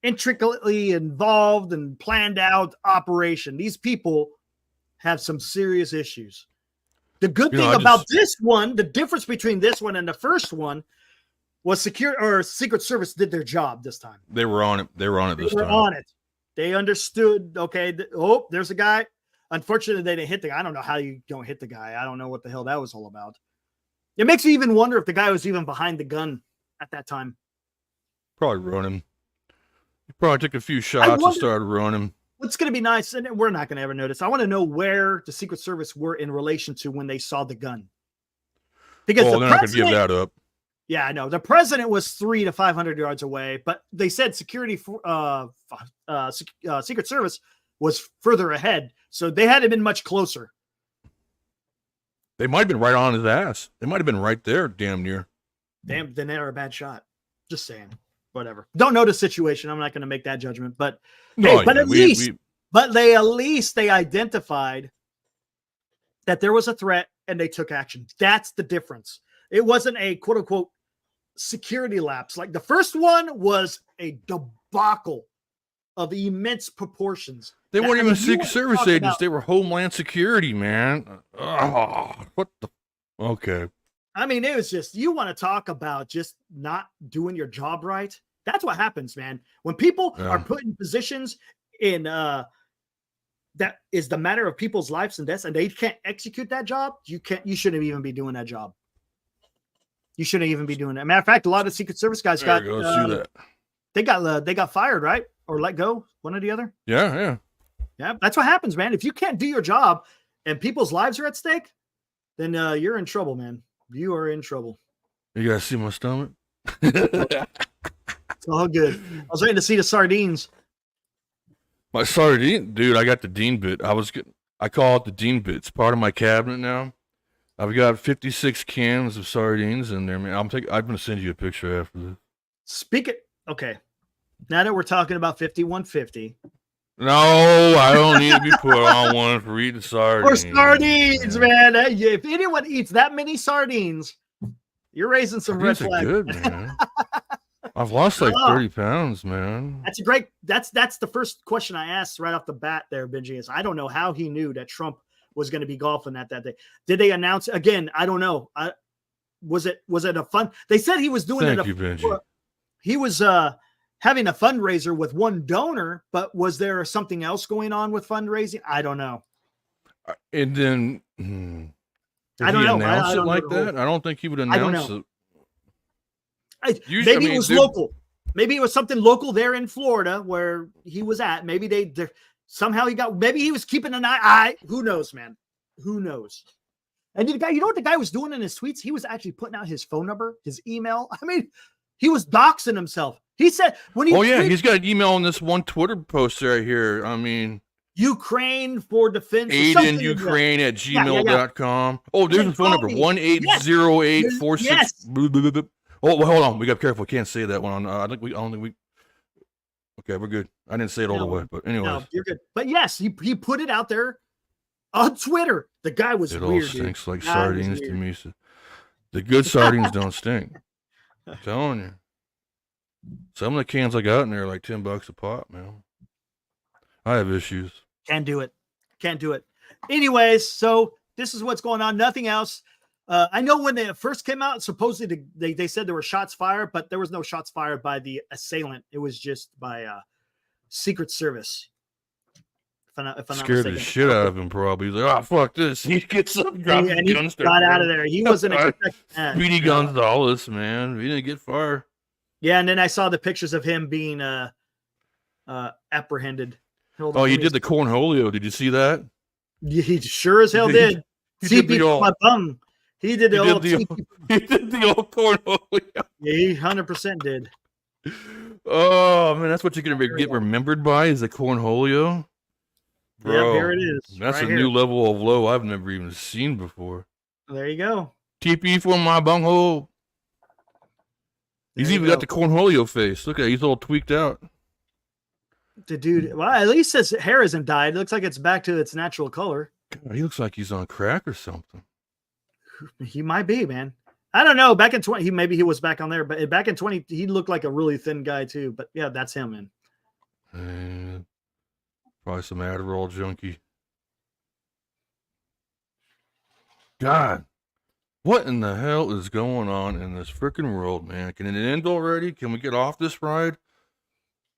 intricately involved and planned out operation. These people have some serious issues. The good thing about this one, the difference between this one and the first one, was Secret Service did their job this time. They were on it. They were on it this time. They were on it. They understood. Okay. There's a guy. Unfortunately, they didn't hit the guy. I don't know how you don't hit the guy. I don't know what the hell that was all about. It makes me even wonder if the guy was even behind the gun at that time. Probably running. He probably took a few shots and started running. What's going to be nice, and we're not going to ever notice. I want to know where the Secret Service were in relation to when they saw the gun. Because they're not going to give that up. Yeah, I know. The president was 300 to 500 yards away, but they said Secret Service was further ahead, so they hadn't been much closer. They might have been right on his ass. They might have been right there, damn near. Damn, then they're a bad shot. Just saying. Whatever. Don't know the situation. I'm not going to make that judgment, but no, hey, but at least they identified that there was a threat and they took action. That's the difference. It wasn't a quote unquote security lapse. Like the first one was a debacle of immense proportions. They weren't even Secret Service agents. They were Homeland Security, man. What the? Okay. I mean, it was just, you want to talk about just not doing your job right. That's what happens, man. When people are put in positions in that is the matter of people's lives and deaths, and they can't execute that job, you shouldn't even be doing that job. You shouldn't even be doing that. Matter of fact, a lot of Secret Service guys they got fired, right? Or let go, one or the other. Yeah. That's what happens, man. If you can't do your job and people's lives are at stake, then you're in trouble, man. You are in trouble. You guys see my stomach? It's all good. I was waiting to see the sardines. My sardine, dude. I got the Dean bit. I call it the Dean bit. It's part of my cabinet now. I've got 56 cans of sardines in there, man. I'm gonna send you a picture after this. Okay. Now that we're talking about 5150. No, I don't need to be put on one for eating sardines. For sardines, man. If anyone eats that many sardines, you're raising some red flags. Good, man. I've lost like 30 pounds, man. That's the first question I asked right off the bat there, Benji. Is I don't know how he knew that Trump was going to be golfing that day. Did they announce again? I don't know. Was it a fun? They said he was doing Thank you, Benji. He was having a fundraiser with one donor, but was there something else going on with fundraising? I don't know. And then I don't know. Announce it like that? I don't think he would announce it. Maybe it was local. Maybe it was something local there in Florida where he was at. Maybe somehow maybe he was keeping an eye. Who knows, man? Who knows? And the guy, you know what the guy was doing in his tweets? He was actually putting out his phone number, his email. I mean, he was doxing himself. He said when he he's got an email on this one Twitter post right here. I mean, Ukraine for defense. Aid in Ukraine at gmail.com. Oh, there's a phone number 1-808-46. Oh, well, hold on. We got careful. Can't say that one. I don't think we. Okay, we're good. I didn't say it all the way, but anyway. No, you're good. But yes, he put it out there on Twitter. The guy was weird. It all stinks like sardines to me. So the good sardines don't stink. I'm telling you. Some of the cans I got in there are like $10 a pop, man. I have issues. Can't do it. Anyways, so this is what's going on. Nothing else. I know when they first came out, supposedly they said there were shots fired, but there was no shots fired by the assailant. It was just by Secret Service. If I'm scared the shit out of him, probably. He's like, oh, fuck this. He gets up, drops and he got out of there. He wasn't expecting that. Speedy Gonzalez, man. He didn't get far. Yeah, and then I saw the pictures of him being apprehended. He did the cornholio. Did you see that? He sure as hell did. CB my bum. He did the He old. he did the old cornhole. Yeah, he 100% did. Oh man, that's what you're gonna get remembered by is the cornholio. Bro, Yep, here it is. That's right a here. new level of low I've never even seen before. There you go. TP for my bunghole. He's even got the cornholio face. Look at it, he's all tweaked out. The dude, well, at least his hair isn't dyed. It looks like it's back to its natural color. God, he looks like he's on crack or something. He might be, man. I don't know. Back in 20, maybe he was back on there, but back in 20, he looked like a really thin guy too. But yeah, that's him, man. Probably some Adderall junkie. God, what in the hell is going on in this freaking world, man? Can it end already? Can we get off this ride?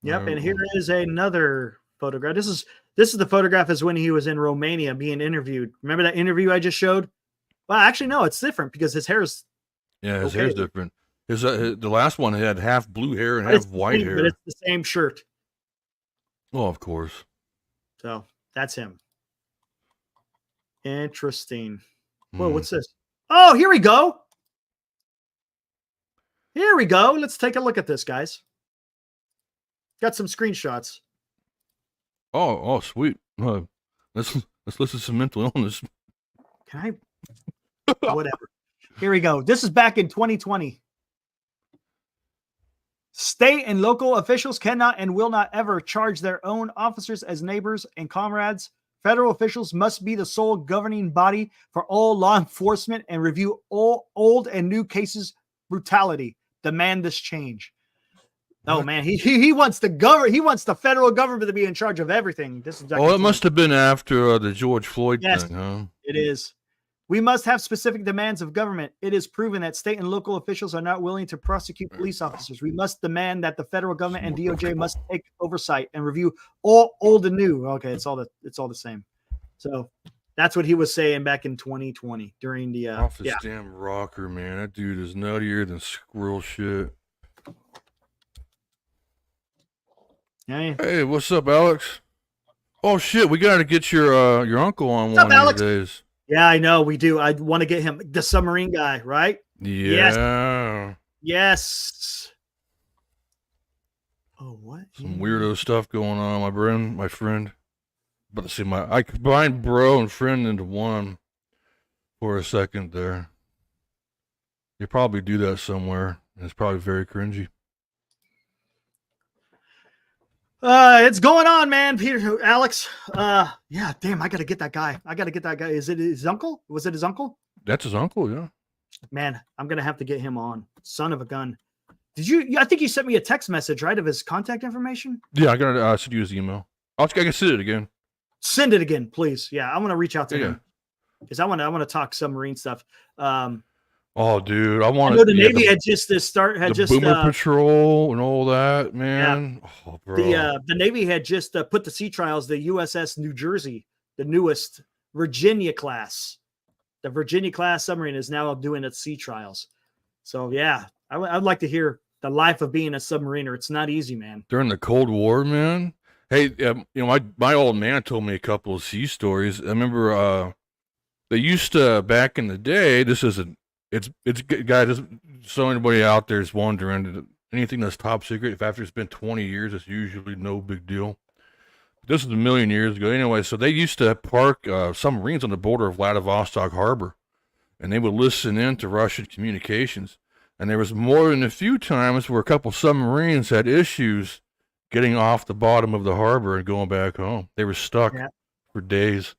Yep, and here is another photograph. This is the photograph is when he was in Romania being interviewed. Remember that interview I just showed? Well, actually, no, it's different because his hair is. Yeah, his hair's different. The last one had half blue hair and half white hair. But it's the same shirt. Oh, of course. So that's him. Interesting. Whoa, what's this? Oh, here we go. Here we go. Let's take a look at this, guys. Got some screenshots. Oh, sweet. Let's listen to some mental illness. Can I? Whatever. Here we go. This is back in 2020. State and local officials cannot and will not ever charge their own officers as neighbors and comrades. Federal officials must be the sole governing body for all law enforcement and review all old and new cases. Brutality. Demand this change. Oh man, he wants the federal government to be in charge of everything. This is it must have been after the George Floyd thing, huh? It is. We must have specific demands of government. It is proven that state and local officials are not willing to prosecute police officers. We must demand that the federal government and DOJ must take oversight and review all old and new. Okay, it's all the same. So that's what he was saying back in 2020 during the off this damn rocker, man. That dude is nuttier than squirrel shit. Hey, what's up, Alex? Oh shit, we got to get your uncle on one of these days. Yeah, I know we do. I want to get him, the submarine guy, right? Yeah. Yes. Oh, what? Some weirdo stuff going on, my friend. But to see I combined bro and friend into one for a second there. You probably do that somewhere. And it's probably very cringy. It's going on, man. Peter, Alex. Yeah, damn, I gotta get that guy. Is it his uncle? Was it his uncle? That's his uncle, yeah. Man, I'm gonna have to get him on. Son of a gun. I think you sent me a text message, right, of his contact information? Yeah, I gotta send you his email. I can send it again. Send it again, please. Yeah, I want to reach out to him because I want to talk submarine stuff. Oh, dude, I know the Navy had just Boomer Patrol and all that, man. Yeah. Oh, bro. The Navy had just put to sea trials the USS New Jersey, the newest Virginia class. The Virginia class submarine is now doing its sea trials. So yeah, I'd like to hear the life of being a submariner. It's not easy, man. During the Cold War, man. Hey, my old man told me a couple of sea stories. I remember they used to back in the day. It's guys. So anybody out there is wondering, anything that's top secret, if after it's been 20 years, it's usually no big deal. This is a million years ago. Anyway, so they used to park submarines on the border of Vladivostok Harbor, and they would listen in to Russian communications. And there was more than a few times where a couple submarines had issues getting off the bottom of the harbor and going back home. They were stuck for days.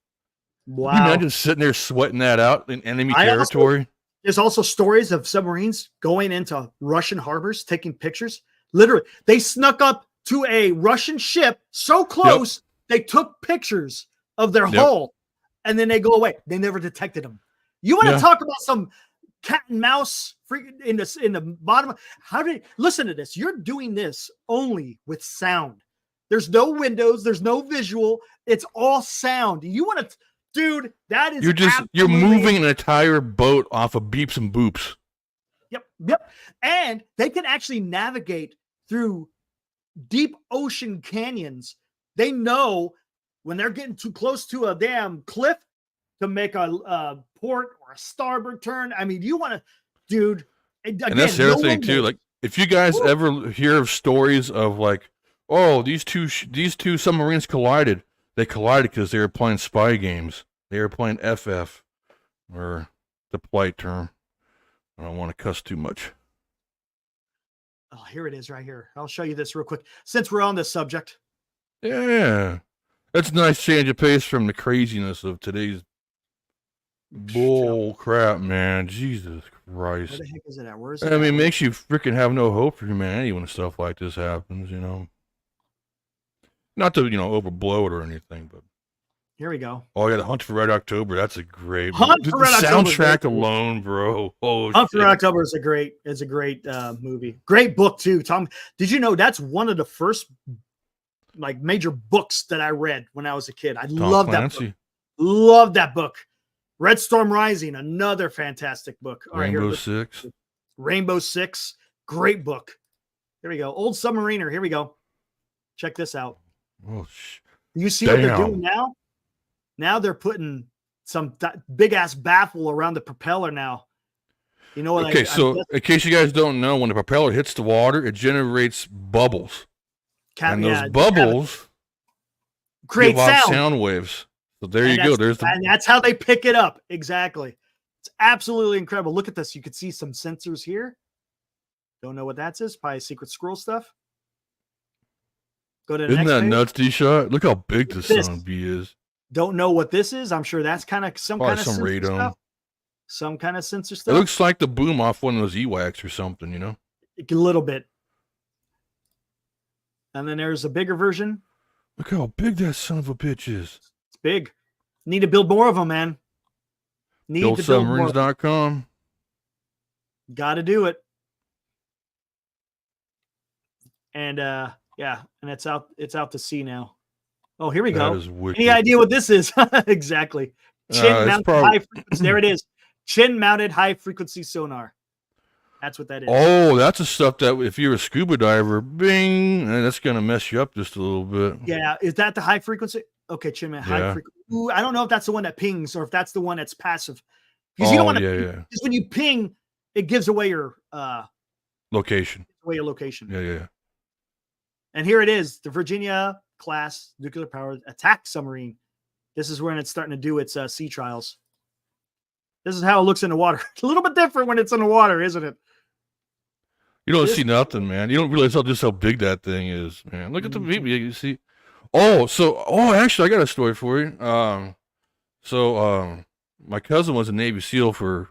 Wow. Can you imagine sitting there sweating that out in enemy territory? There's also stories of submarines going into Russian harbors, taking pictures. Literally, they snuck up to a Russian ship so close, they took pictures of their hull, and then they go away. They never detected them. You want to talk about some cat and mouse in the bottom? Listen to this? You're doing this only with sound. There's no windows. There's no visual. It's all sound. You want to... Dude, that is you're moving an entire boat off of beeps and boops. Yep. And they can actually navigate through deep ocean canyons. They know when they're getting too close to a damn cliff, to make a port or a starboard turn. I mean, you want to, dude. Again, and that's the other thing too. Like, if you guys ever hear of stories of like, oh, these two submarines collided. They collided because they were playing spy games. They were playing FF, or the polite term. I don't want to cuss too much. Oh, here it is right here. I'll show you this real quick since we're on this subject. Yeah. That's a nice change of pace from the craziness of today's bull crap, man. Jesus Christ. Where the heck is it at? Where is it? I mean, it makes you freaking have no hope for humanity when stuff like this happens, you know. Not to, overblow it or anything, but. Here we go. Oh, yeah, the Hunt for Red October. That's a great Hunt for Red October. Soundtrack alone, bro. Oh, Hunt for Red October is a great movie. Great book, too. Tom, did you know that's one of the first like major books that I read when I was a kid? I love that book. Love that book. Red Storm Rising, another fantastic book. All Rainbow Six. Rainbow Six, great book. Here we go. Old Submariner. Here we go. Check this out. Oh, you see what they're doing now? Now they're putting some big ass baffle around the propeller now. You know what? Okay, so in case you guys don't know, when the propeller hits the water, it generates bubbles. And those bubbles create sound waves. So there you go. And that's how they pick it up. Exactly. It's absolutely incredible. Look at this. You can see some sensors here. Don't know what that is. Probably secret scroll stuff. Go to the Isn't next that page. nuts, D-Shot? Look how big this son B is. Don't know what this is. I'm sure that's kind of some radome. Stuff. Some kind of sensor stuff. It looks like the boom off one of those E-Wax or something, you know? A little bit. And then there's a bigger version. Look how big that son of a bitch is. It's big. Need to build more of them, man. BuildSubmarines.com. Got to do it. And yeah, and it's out to sea now. Oh, here we go. Any idea what this is? Exactly. High frequency. There it is. Chin-mounted high-frequency sonar. That's what that is. Oh, that's the stuff that if you're a scuba diver, bing, and that's going to mess you up just a little bit. Yeah. Is that the high frequency? Okay, chin-mounted high frequency. Ooh, I don't know if that's the one that pings or if that's the one that's passive. Because you don't want to because when you ping, it gives away your location. Yeah. And here it is, the Virginia class nuclear powered attack submarine. This is when it's starting to do its sea trials. This is how it looks in the water. It's a little bit different when it's in the water, isn't it? You don't see nothing, man. You don't realize just how big that thing is, man. Look at the baby. You see. Actually, I got a story for you. My cousin was a Navy SEAL for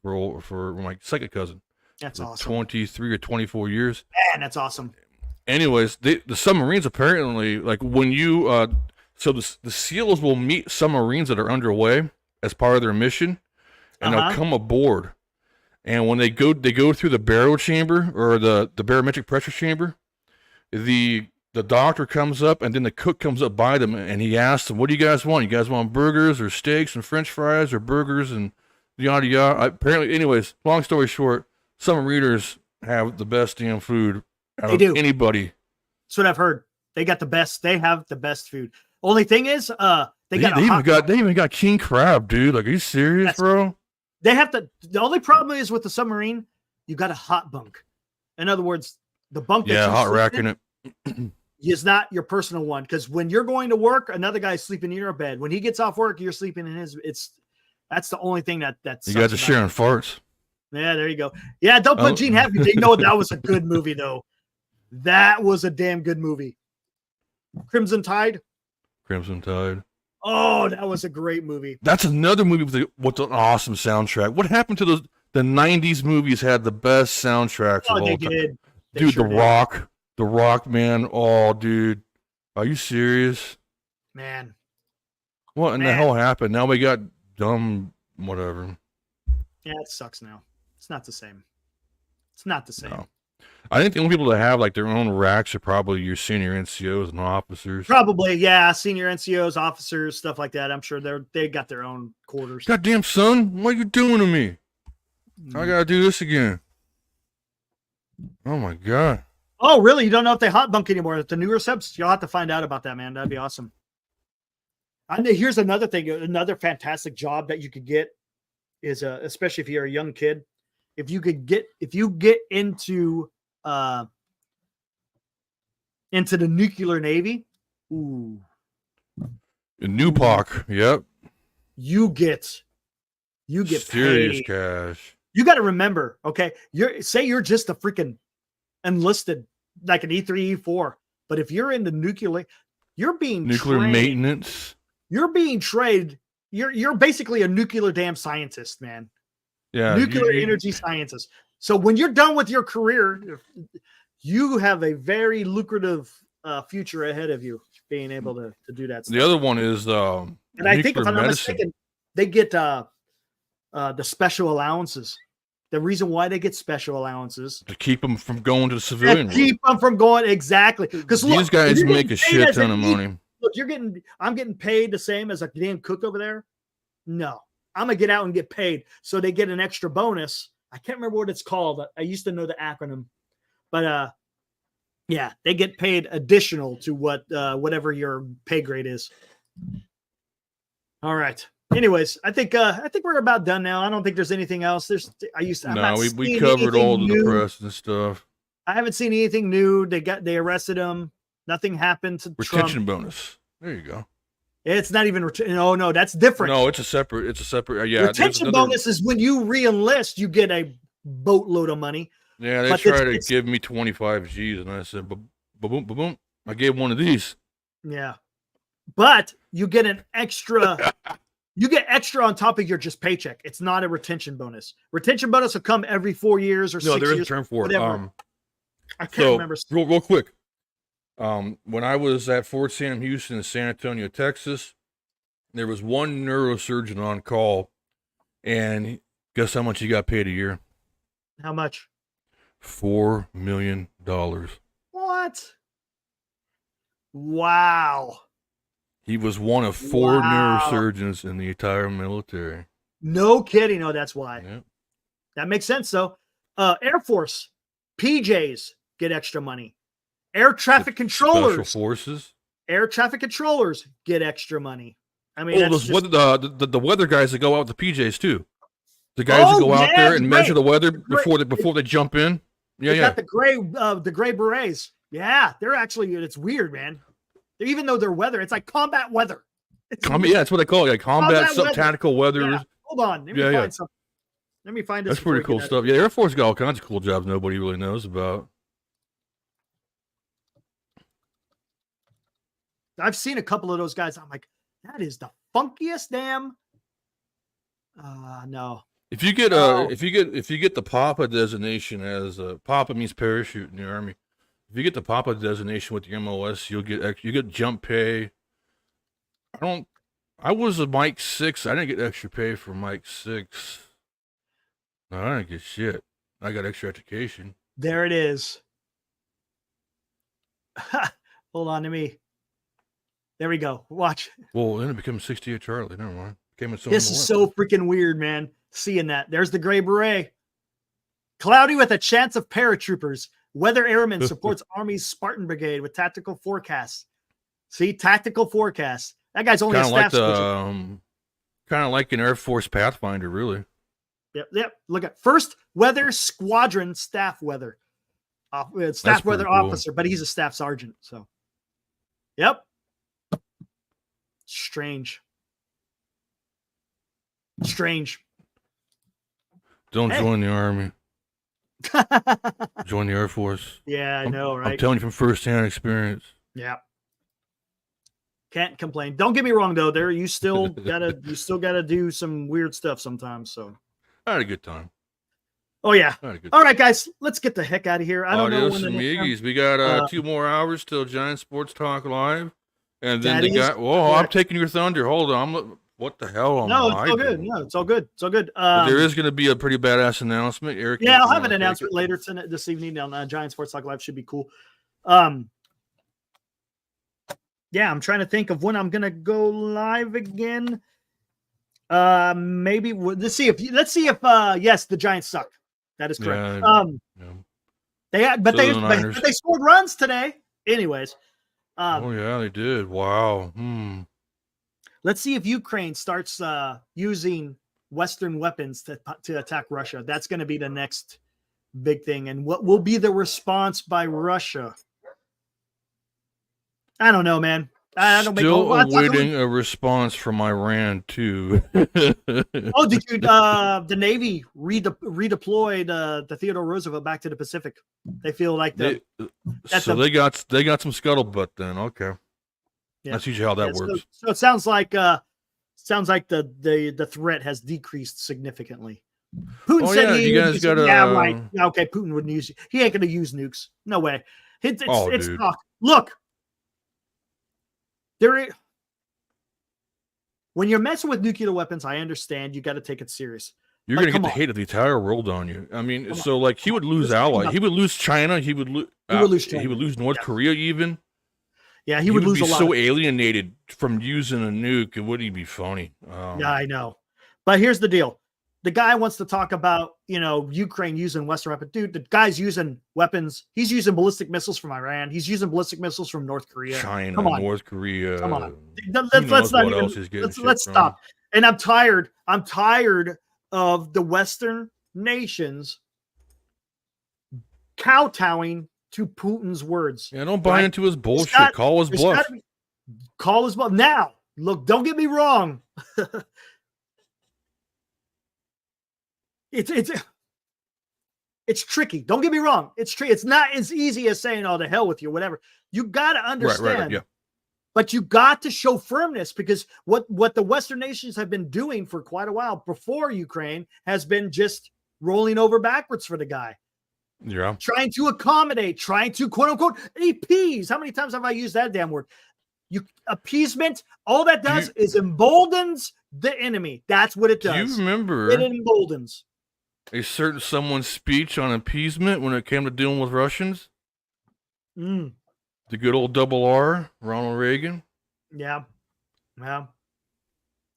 my second cousin. That's awesome. 23 or 24 years. Man, that's awesome. Anyways, the submarines apparently, like when you, the SEALs will meet submarines that are underway as part of their mission, and they'll come aboard. And when they go through the baro chamber or the barometric pressure chamber, the doctor comes up and then the cook comes up by them and he asks them, "What do you guys want? You guys want burgers or steaks and French fries or burgers and yada yada?" Apparently, anyways, long story short, submariners have the best damn food. They do. Anybody. That's what I've heard. They got the best. They have the best food. Only thing is, they even got king crab, dude. Like, are you serious, bro? They have to. The only problem is with the submarine, you got a hot bunk. In other words, the bunk. Hot racking it. Is not your personal one, because when you're going to work, another guy's sleeping in your bed. When he gets off work, you're sleeping in his. That's the only thing that's. You guys are sharing farts. Yeah, there you go. Yeah, don't put Gene Happy. You know that was a good movie though. That was a damn good movie. Crimson Tide. Oh, that was a great movie. That's another movie with an awesome soundtrack. What happened to those? The 90s movies had the best soundtracks of all time. Dude, The Rock, man. Oh, dude. Are you serious? Man. What in the hell happened? Now we got dumb whatever. Yeah, it sucks now. It's not the same. No. I think the only people that have like their own racks are probably your senior NCOs and officers. Probably, yeah. Senior NCOs, officers, stuff like that. I'm sure they got their own quarters. Goddamn son, what are you doing to me? I gotta do this again. Oh my god. Oh, really? You don't know if they hot bunk anymore? The newer subs? You'll have to find out about that, man. That'd be awesome. And here's another thing, another fantastic job that you could get is especially if you're a young kid, if you get into the nuclear navy, ooh, In Newpock, yep. you get serious paid. cash. You got to remember, okay, you're just a freaking enlisted, like an E3, E4, but if you're in the nuclear, you're being nuclear trained. Maintenance. You're being trained. You're basically a nuclear damn scientist, man. Yeah, Nuclear energy scientist. So when you're done with your career, you have a very lucrative future ahead of you, being able to do that stuff. The other one is and I think if I'm not mistaken, they get the special allowances. The reason why they get special allowances to keep them from going to the civilian world. Keep them from going, exactly. Because these guys make a shit ton of money. Look, I'm getting paid the same as a damn cook over there. No, I'm gonna get out and get paid. So they get an extra bonus. I can't remember what it's called. I used to know the acronym, but yeah, they get paid additional to whatever your pay grade is. All right. Anyways, I think we're about done now. I don't think there's anything else. We covered all of the press and stuff. I haven't seen anything new. They arrested him. Nothing happened to retention Trump. Bonus. There you go. It's not even no, that's different. No, it's a separate. Yeah, retention bonus is when you re-enlist, you get a boatload of money. Yeah, they tried to give me 25 G's, and I said, boom, boom. I gave one of these. Yeah, but you get an extra. You get extra on top of your just paycheck. It's not a retention bonus. Retention bonus will come every 4 years or 6 years. No, there is a term for it. I can't remember. Real quick. When I was at Fort Sam Houston in San Antonio, Texas, there was one neurosurgeon on call, and guess how much he got paid a year? How much? $4 million. What? Wow. He was one of 4 neurosurgeons in the entire military. No kidding. Oh, that's why. Yep. That makes sense, though. Air Force, PJs get extra money. Air traffic controllers. Special forces. Air traffic controllers get extra money. I mean, the weather guys that go out with the PJs, too. The guys who go out there and measure the weather before they jump in. Yeah, got the gray berets. Yeah, they're actually, it's weird, man. Even though they're weather, it's like combat weather. Yeah, that's what they call it. Like combat tactical weather. Yeah. Hold on. Let me find something. Let me find this. That's pretty cool stuff. Yeah, Air Force got all kinds of cool jobs nobody really knows about. I've seen a couple of those guys. I'm like, that is the funkiest damn. No. If you get the PAPA designation as PAPA means parachute in the Army. If you get the PAPA designation with the MOS, you get jump pay. I was a Mike 6. I didn't get extra pay for Mike 6. No, I didn't get shit. I got extra education. There it is. Hold on to me. There we go. Watch. Well, then it becomes 68 Charlie. Never mind. This is so freaking weird, man. Seeing that. There's the gray beret. Cloudy with a chance of paratroopers. Weather Airman supports Army's Spartan Brigade with tactical forecasts. See, tactical forecasts. That guy's only a staff sergeant. Kind of like an Air Force Pathfinder, really. Yep. Look at First Weather Squadron Staff Weather. Staff Weather Officer, but he's a staff sergeant. So, yep. Strange. Don't join the Army. Join the Air Force. Yeah, I know, right? I'm telling you from firsthand experience. Yeah. Can't complain. Don't get me wrong though. You still gotta do some weird stuff sometimes. So I had a good time. Oh yeah. All right, guys, let's get the heck out of here. I don't know when we got 2 more hours till Giant Sports Talk Live, and then I'm taking your thunder. Hold on, what the hell? No, it's all good. No, it's all good. It's all good. There is going to be a pretty badass announcement, Eric. Yeah, I'll have an announcement later this evening on Giant Sports Talk Live. Should be cool. Yeah, I'm trying to think of when I'm going to go live again. Maybe let's see if yes, the Giants suck. That is correct. Yeah. They scored runs today. Anyways. Oh yeah, they did. Wow. Let's see if Ukraine starts using Western weapons to attack Russia. That's going to be the next big thing. And what will be the response by Russia? I don't know, man. I don't Still awaiting a response from Iran too. Oh, did you? The Navy redeployed the Theodore Roosevelt back to the Pacific. They feel like they got some scuttlebutt then. Okay, yeah. That's usually how that works. So it sounds like the threat has decreased significantly. Putin said you guys got to. Yeah, right. Yeah, okay, Putin wouldn't use. He ain't going to use nukes. No way. It's dude. talk. Look. When you're messing with nuclear weapons, I understand you got to take it serious. You're going to get the hate of the entire world on you. I mean, so like he would lose allies. He would lose China. He would lose North Korea even. Yeah, he would lose a lot. So alienated from using a nuke. It wouldn't be funny. Yeah, I know. But here's the deal. The guy wants to talk about, Ukraine using Western weapons. Dude, the guy's using weapons. He's using ballistic missiles from Iran. He's using ballistic missiles from North Korea. China, North Korea. Come on. Let's stop. And I'm tired of the Western nations kowtowing to Putin's words. Yeah, don't buy into his bullshit. Call his bluff. Call his bluff. Now, look, don't get me wrong. It's tricky. Don't get me wrong. It's tricky. It's not as easy as saying, "Oh, the hell with you," whatever. You got to understand. Right, yeah. But you got to show firmness, because what the Western nations have been doing for quite a while before Ukraine has been just rolling over backwards for the guy. Yeah. Trying to accommodate, trying to quote unquote appease. How many times have I used that damn word? Appeasement, all that does is emboldens the enemy. That's what it does. Do you remember it emboldens a certain someone's speech on appeasement when it came to dealing with Russians? The good old double R, Ronald Reagan. Yeah.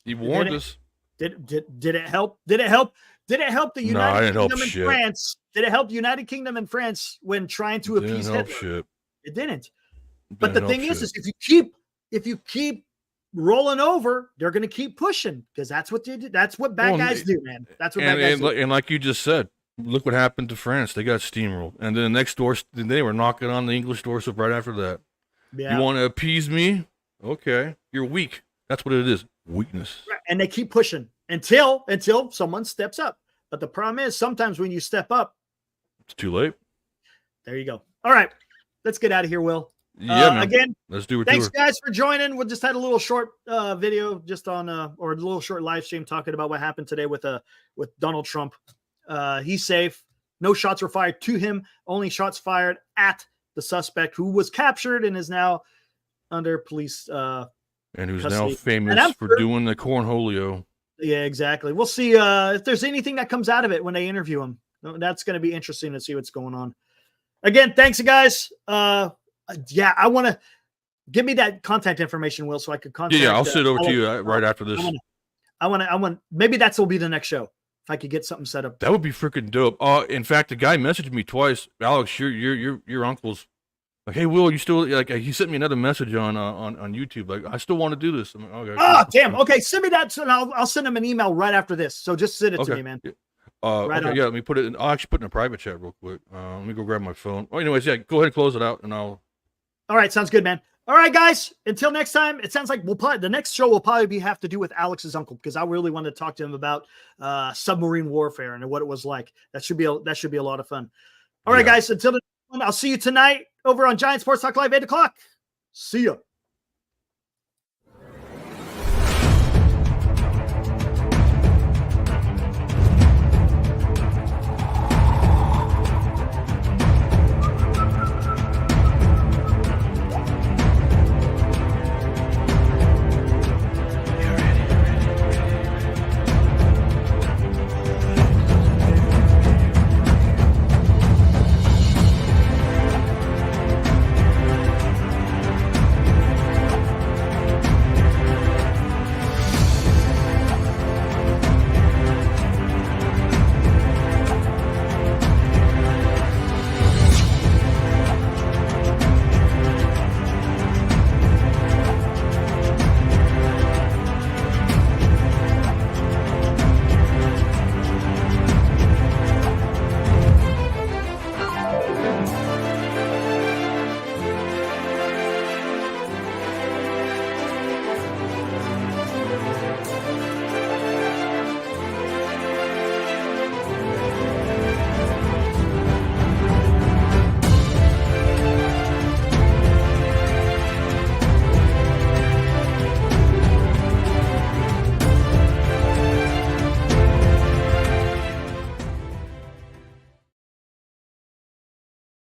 He warned us. Did it help? Did it help the United Kingdom and France? Did it help the United Kingdom and France when trying to appease Hitler? Shit. It didn't. But the thing is if you keep rolling over, they're going to keep pushing, because that's what they do. That's what bad guys do, man. That's what bad guys do. And like you just said, look what happened to France. They got steamrolled. And then the next door, they were knocking on the English doorstep right after that. Yeah. You want to appease me? Okay. You're weak. That's what it is. Weakness. Right. And they keep pushing until someone steps up. But the problem is, sometimes when you step up, it's too late. There you go. All right. Let's get out of here, Will. Yeah, man. Again, let's do it. Thanks, guys, for joining. We just had a little short video just on or a little short live stream talking about what happened today with Donald Trump. He's safe. No shots were fired to him. Only shots fired at the suspect, who was captured and is now under police and who's custody. Now famous for doing the cornholio. Yeah, exactly. We'll see if there's anything that comes out of it when they interview him. That's going to be interesting to see what's going on. Again, thanks, guys. Yeah, I want to give me that contact information, Will, so I could contact. Yeah, I'll send it over to you right after this. I want. Maybe that will be the next show if I could get something set up. That would be freaking dope. In fact, the guy messaged me twice. Alex, your uncle's like, hey, Will, you still like? He sent me another message on YouTube. Like, I still want to do this. I'm like, okay. Oh, damn. Okay, send me that, and I'll send him an email right after this. So just send it to me, man. Yeah. Okay, yeah. Let me put it in. I'll actually put it in a private chat real quick. Let me go grab my phone. Oh, anyways, yeah. Go ahead and close it out, and I'll. All right, sounds good, man. All right, guys. Until next time, it sounds like the next show will probably have to do with Alex's uncle, because I really want to talk to him about submarine warfare and what it was like. That should be a lot of fun. All right, guys. Until then, I'll see you tonight over on Giant Sports Talk Live 8:00. See ya.